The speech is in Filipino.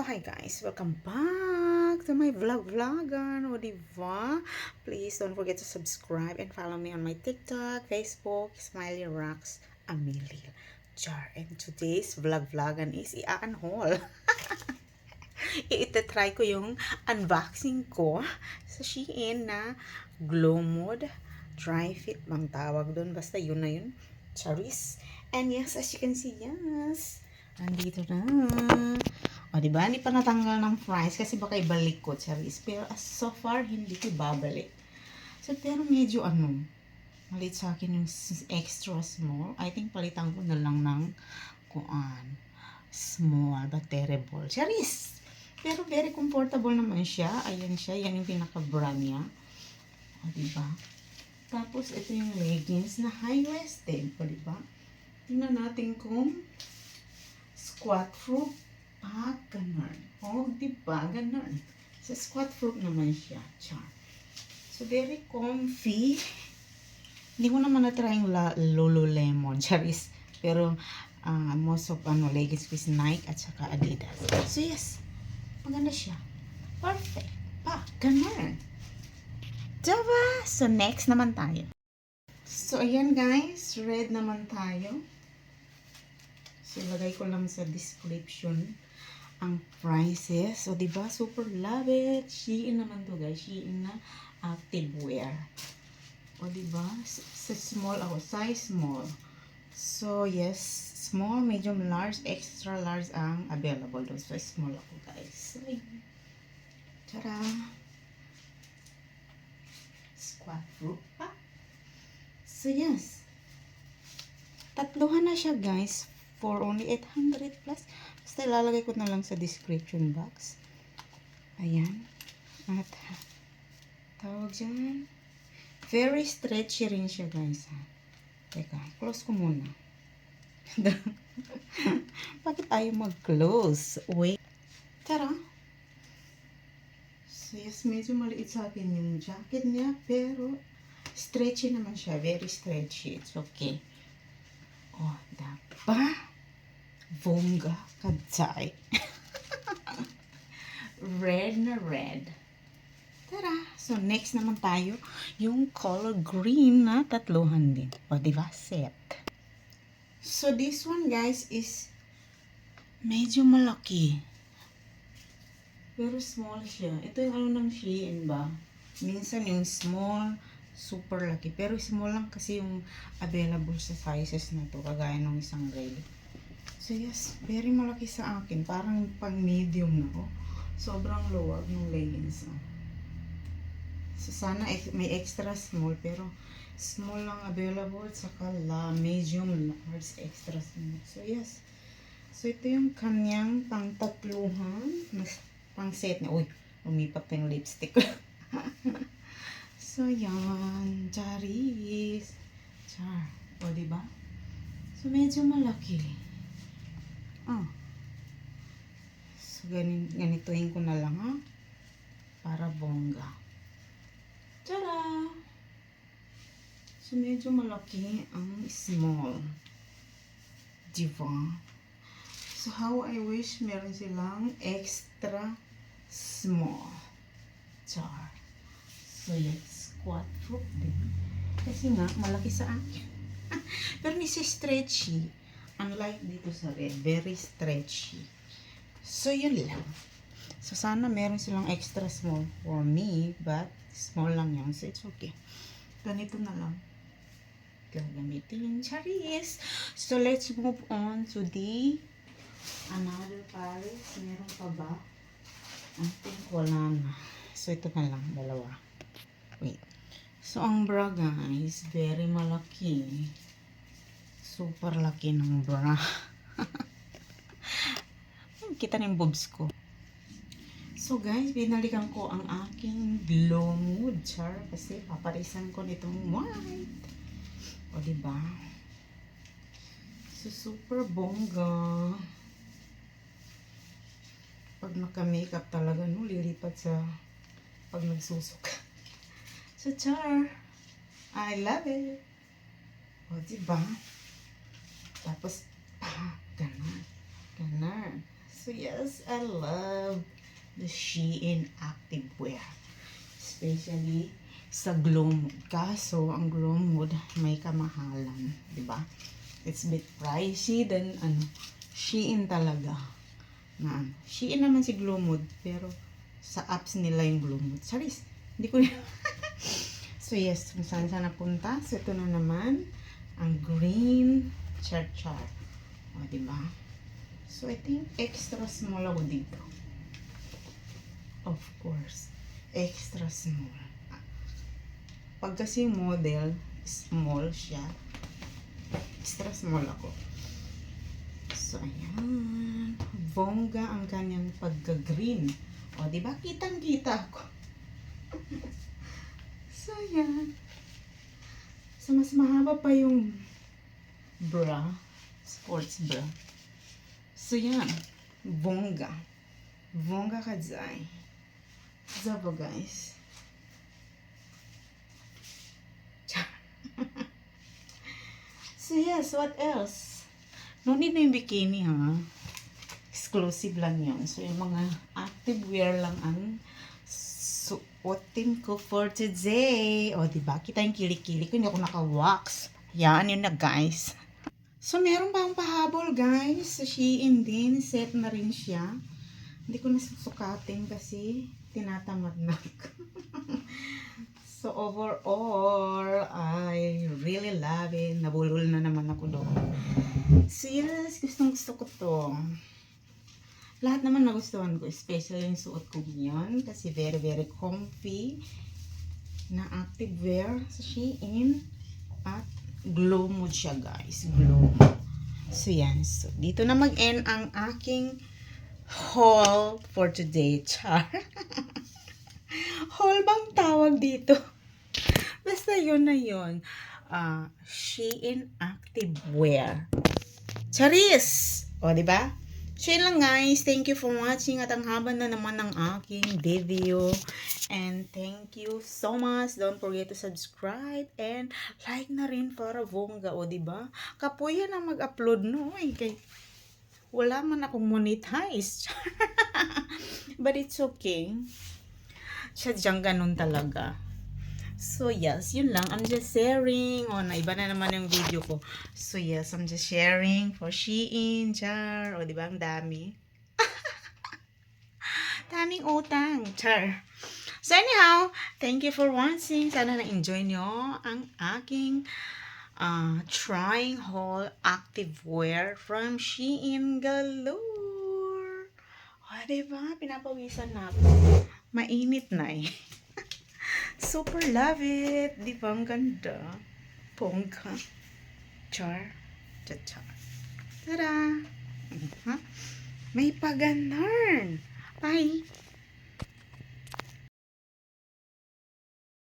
Hi guys, welcome back to my vlogan. O diba? Please don't forget to subscribe and follow me on my TikTok, Facebook, Smiley Rocks Amelia. Char. And today's vlogan is i-unhaul. Itatry ko yung unboxing ko sa Shein na Glow Mode Dry Fit bang tawag doon. Basta yun na yun. Charis. And yes, as you can see, yes. Andito na. O, diba? Hindi pa natanggal ng fries kasi baka ibalik ko, Charis. Pero so far, hindi ko babalik. So, pero medyo malit sa akin yung extra small. I think palitan ko na lang ng small but terrible. Charis! Pero very comfortable naman siya. Ayan siya. Yan yung pinaka-brand niya. O, diba? Tapos, ito yung leggings na high-waisted. O, diba? Tingnan natin kung squat fruit. Ganun. O, diba? Ganun. Sa squat fruit naman siya. Char. So, very comfy. Hindi ko naman na-try yung Lululemon. Charis. Pero, most of leggings is Nike at saka Adidas. So, yes. Maganda siya. Perfect. Ganun. Diba? So, next naman tayo. So, ayan guys. Red naman tayo. So, lagay ko lang sa description ang prices. So, diba? Super love it. Shein naman to guys. Shein na activewear. O, diba? Sa small ako. Size small. So, yes. Small, medium, large, extra large ang available doon. So, small ako guys. So, tara! Squat fruit pa. So, yes. Tatluhan na siya guys. For only 800 plus. Basta ilalagay ko na lang sa description box. Ayan. At tawag dyan. Very stretchy rin siya guys. Teka, close ko muna. Bakit ayaw mag-close? Wait. Tara. So yes, medyo maliit sa akin yung jacket niya. Pero stretchy naman siya. Very stretchy. It's okay. Oh, diba? Bongga kadzay. Red na red. Tara. So, next naman tayo, yung color green na tatluhan din. O, diba? Set. So, this one, guys, is medyo malaki. Pero small siya. Ito yung ng Shein ba? Minsan yung small, super laki. Pero small lang kasi yung available sa sizes na to. Kagaya ng isang grade. So yes, very malaki sa akin. Parang pang medium na ko. Sobrang luwag ng leggings. So sana may extra small. Pero small lang available. Saka medium, large, extra small. So yes. So ito yung kanyang pang tatluhan. Pang set na. Uy, lumipat pa yung lipstick. So yan. Charis. Char. O diba? So medyo malaki. So, ganituhin ko na lang, ha? Para bongga. Tada! So, medyo malaki ang small. Diba? So, how I wish meron silang extra small. Char. So, yes. Squat fruit din. Kasi nga, malaki sa akin. Pero nisi-stretchy. Unlike dito sa red, very stretchy. So, yun lang. So, sana meron silang extra small for me, but small lang yan. So, it's okay. Ganito na lang. Gagamitin yung Charis. So, let's move on to the another Paris. Meron pa ba? I think wala na. So, ito na lang. Dalawa. Wait. So, ang bra guys, very malaki. Super laki ng bra. Kita na yung boobs ko. So guys, binalikan ko ang aking Glow Mode Char kasi paparisan ko nitong white. O diba? So super bongga. Pag naka-makeup talaga, no, lilipat sa pag nagsusuka. So Char, I love it. O diba? Tapos, ganun. So, So yes, I love the Shein activewear. Especially sa glow mode. Kaso, ang glow mode may kamahalan. Diba? It's a bit pricey than Shein talaga. Shein naman si glow mode, pero sa apps nila yung glow mode. Charis, hindi ko So yes, kung saan napunta. So ito na naman, ang green char-char. O, diba? So I think extra small ako dito. Of course, extra small. Pag kasi model, small siya, extra small ako. So ayan, bongga ang kanyang pagka-green. O, diba? Kitang-kita ako. So, ayan. So, mas mahaba pa yung bra. Sports bra. So, yan. Bongga. Bongga kadzai. Zaba, guys. So, yes. What else? No need na yung bikini, ha? Exclusive lang yun. So, yung mga activewear lang ang suotin ko for today. O, diba? Kita yung kilikili ko. Hindi ako naka-wax. Yan, yun na, guys. So, meron pa akong pahabol, guys. Sa Shein din. Set na rin siya. Hindi ko nasusukatin kasi tinatamad na ako. So, overall, I really love it. Nabulol na naman ako doon. So, yes. Gustong-gusto ko to. Lahat naman nagustuhan ko. Especially yung suot ko ngayon. Kasi very, very comfy na activewear sa Shein. At glow mode siya, guys. Glow mode. So, yan. So, dito na mag-end ang aking haul for today. Char. Haul bang tawag dito? Basta yun na yun. Shein activewear. Charis! O, diba? So, yun lang, guys. Thank you for watching. At ang haba na naman ng aking video. And thank you so much. Don't forget to subscribe. And like na rin para bongga. O, diba? Kapuya na mag-upload no. Kay wala man akong monetize. But it's okay. Sadyang ganun talaga. So, yes, yun lang. I'm just sharing. O, naiba na naman yung video ko. So, yes, I'm just sharing for Shein, Char. O, diba? Ang dami. Daming utang, Char. So, anyhow, thank you for watching. Sana na-enjoy nyo ang aking trying haul activewear from Shein galore. O, diba? Pinapawisan na ako. Mainit na eh. Super love it. Di ba ang ganda? Pongka. Char. Char. Tada! May paganon. Bye!